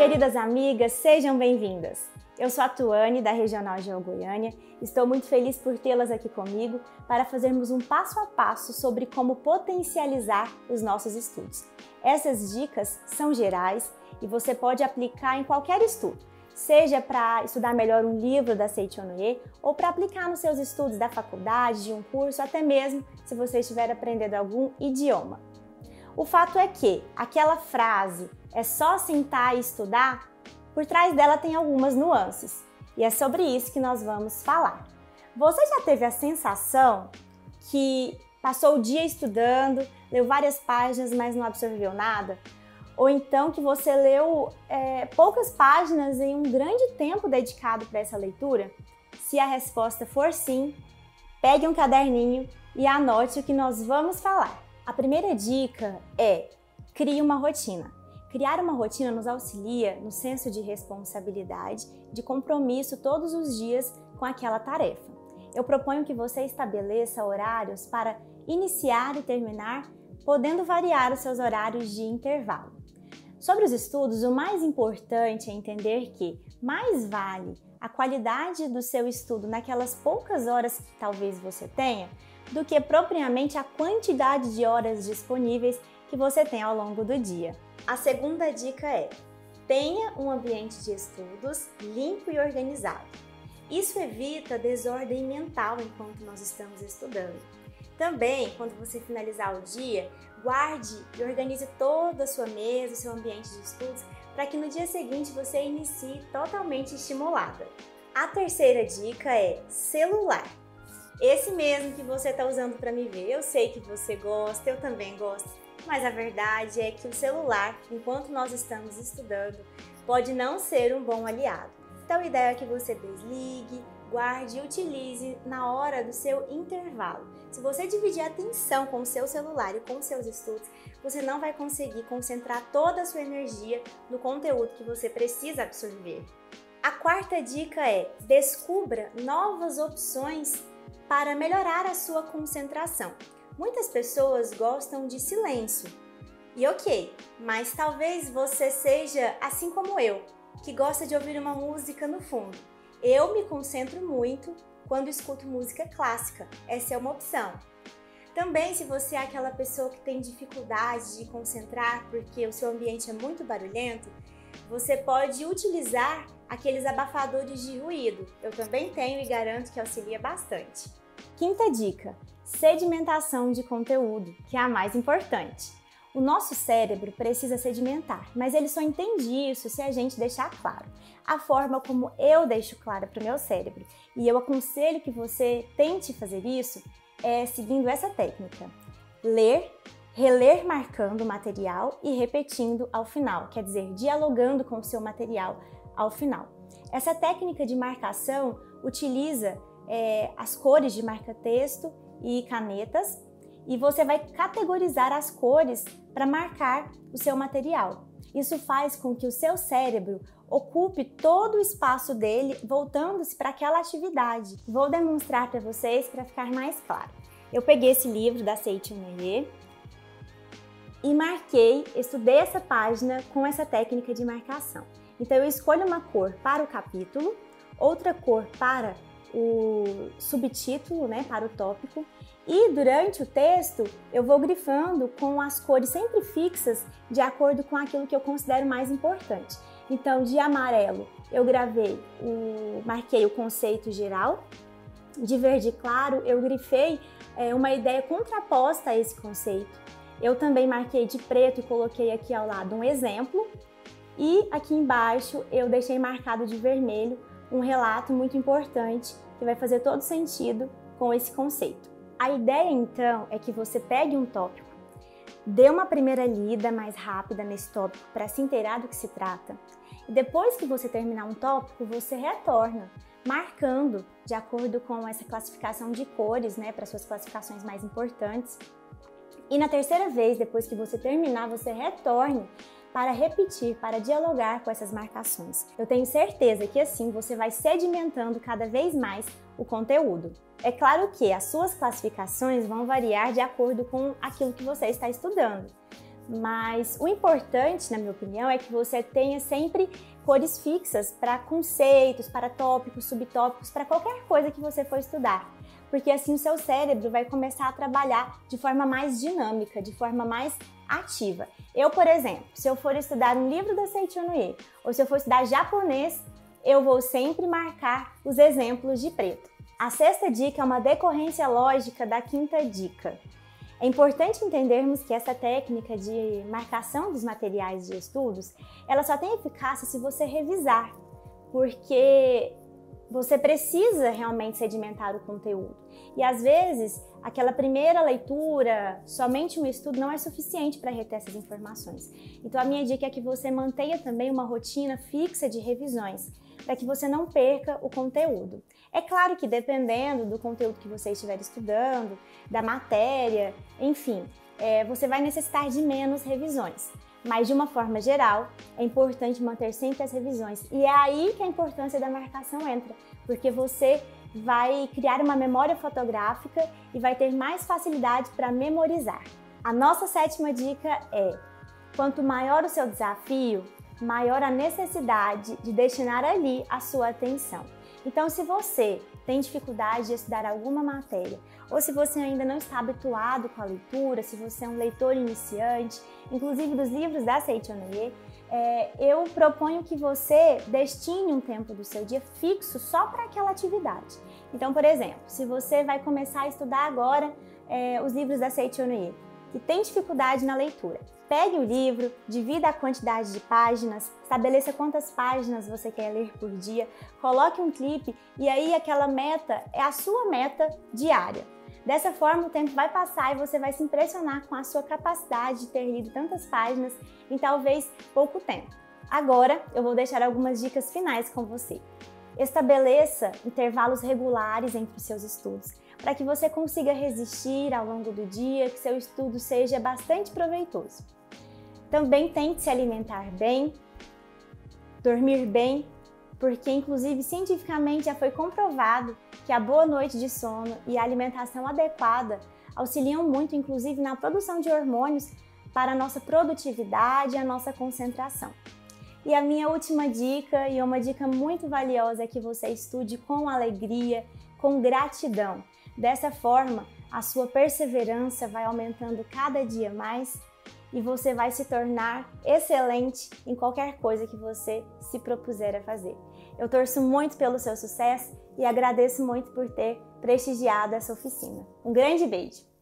Queridas amigas, sejam bem-vindas! Eu sou a Tuane, da Regional Geo Goiânia. Estou muito feliz por tê-las aqui comigo para fazermos um passo a passo sobre como potencializar os nossos estudos. Essas dicas são gerais e você pode aplicar em qualquer estudo, seja para estudar melhor um livro da Seichonoye ou para aplicar nos seus estudos da faculdade, de um curso, até mesmo se você estiver aprendendo algum idioma. O fato é que aquela frase é só sentar e estudar, por trás dela tem algumas nuances. E é sobre isso que nós vamos falar. Você já teve a sensação que passou o dia estudando, leu várias páginas, mas não absorveu nada? Ou então que você leu poucas páginas em um grande tempo dedicado para essa leitura? Se a resposta for sim, pegue um caderninho e anote o que nós vamos falar. A primeira dica é: crie uma rotina. Criar uma rotina nos auxilia no senso de responsabilidade, de compromisso todos os dias com aquela tarefa. Eu proponho que você estabeleça horários para iniciar e terminar, podendo variar os seus horários de intervalo. Sobre os estudos, o mais importante é entender que mais vale a qualidade do seu estudo naquelas poucas horas que talvez você tenha, do que propriamente a quantidade de horas disponíveis que você tem ao longo do dia. A segunda dica é: tenha um ambiente de estudos limpo e organizado. Isso evita desordem mental enquanto nós estamos estudando. Também, quando você finalizar o dia, guarde e organize toda a sua mesa, o seu ambiente de estudos, para que no dia seguinte você inicie totalmente estimulada. A terceira dica é celular. Esse mesmo que você está usando para me ver. Eu sei que você gosta, eu também gosto, mas a verdade é que o celular, enquanto nós estamos estudando, pode não ser um bom aliado. Então a ideia é que você desligue, guarde e utilize na hora do seu intervalo. Se você dividir a atenção com o seu celular e com os seus estudos, você não vai conseguir concentrar toda a sua energia no conteúdo que você precisa absorver. A quarta dica é: descubra novas opções para melhorar a sua concentração. Muitas pessoas gostam de silêncio. E ok, mas talvez você seja assim como eu, que gosta de ouvir uma música no fundo. Eu me concentro muito quando escuto música clássica. Essa é uma opção. Também, se você é aquela pessoa que tem dificuldade de concentrar porque o seu ambiente é muito barulhento, você pode utilizar aqueles abafadores de ruído. Eu também tenho e garanto que auxilia bastante. Quinta dica: sedimentação de conteúdo, que é a mais importante. O nosso cérebro precisa sedimentar, mas ele só entende isso se a gente deixar claro. A forma como eu deixo claro para o meu cérebro, e eu aconselho que você tente fazer isso, é seguindo essa técnica: ler, reler marcando o material e repetindo ao final, quer dizer, dialogando com o seu material ao final. Essa técnica de marcação utiliza as cores de marca-texto e canetas, e você vai categorizar as cores para marcar o seu material. Isso faz com que o seu cérebro ocupe todo o espaço dele, voltando-se para aquela atividade. Vou demonstrar para vocês para ficar mais claro. Eu peguei esse livro da Seichonoye e marquei, estudei essa página com essa técnica de marcação. Então eu escolho uma cor para o capítulo, outra cor para o subtítulo, para o tópico, e durante o texto eu vou grifando com as cores sempre fixas de acordo com aquilo que eu considero mais importante. Então, de amarelo eu marquei o conceito geral, de verde claro eu grifei uma ideia contraposta a esse conceito. Eu também marquei de preto e coloquei aqui ao lado um exemplo, e aqui embaixo eu deixei marcado de vermelho um relato muito importante que vai fazer todo sentido com esse conceito. A ideia então é que você pegue um tópico, dê uma primeira lida mais rápida nesse tópico para se inteirar do que se trata, e depois que você terminar um tópico, você retorna, marcando de acordo com essa classificação de cores, para suas classificações mais importantes. E na terceira vez, depois que você terminar, você retorne para repetir, para dialogar com essas marcações. Eu tenho certeza que assim você vai sedimentando cada vez mais o conteúdo. É claro que as suas classificações vão variar de acordo com aquilo que você está estudando, Mas o importante, na minha opinião, é que você tenha sempre cores fixas para conceitos, para tópicos, subtópicos, para qualquer coisa que você for estudar. Porque assim o seu cérebro vai começar a trabalhar de forma mais dinâmica, de forma mais ativa. Eu, por exemplo, se eu for estudar um livro da Seiichi Onoe, ou se eu for estudar japonês, eu vou sempre marcar os exemplos de preto. A sexta dica é uma decorrência lógica da quinta dica. É importante entendermos que essa técnica de marcação dos materiais de estudos, ela só tem eficácia se você revisar, porque você precisa realmente sedimentar o conteúdo. E às vezes, aquela primeira leitura, somente um estudo não é suficiente para reter essas informações. Então a minha dica é que você mantenha também uma rotina fixa de revisões, para que você não perca o conteúdo. É claro que dependendo do conteúdo que você estiver estudando, da matéria, enfim, você vai necessitar de menos revisões. Mas de uma forma geral, é importante manter sempre as revisões. E é aí que a importância da marcação entra, porque você vai criar uma memória fotográfica e vai ter mais facilidade para memorizar. A nossa sétima dica é: quanto maior o seu desafio, maior a necessidade de destinar ali a sua atenção. Então, se você tem dificuldade de estudar alguma matéria, ou se você ainda não está habituado com a leitura, se você é um leitor iniciante, inclusive dos livros da Seiichi Onoe, eu proponho que você destine um tempo do seu dia fixo só para aquela atividade. Então, por exemplo, se você vai começar a estudar agora os livros da Seiichi Onoe e tem dificuldade na leitura, pegue o livro, divida a quantidade de páginas, estabeleça quantas páginas você quer ler por dia, coloque um clipe e aí aquela meta é a sua meta diária. Dessa forma o tempo vai passar e você vai se impressionar com a sua capacidade de ter lido tantas páginas em talvez pouco tempo. Agora eu vou deixar algumas dicas finais com você. Estabeleça intervalos regulares entre os seus estudos, para que você consiga resistir ao longo do dia, que seu estudo seja bastante proveitoso. Também tente se alimentar bem, dormir bem, porque inclusive cientificamente já foi comprovado que a boa noite de sono e a alimentação adequada auxiliam muito, inclusive na produção de hormônios para a nossa produtividade e a nossa concentração. E a minha última dica, e uma dica muito valiosa, é que você estude com alegria, com gratidão. Dessa forma, a sua perseverança vai aumentando cada dia mais e você vai se tornar excelente em qualquer coisa que você se propuser a fazer. Eu torço muito pelo seu sucesso e agradeço muito por ter prestigiado essa oficina. Um grande beijo!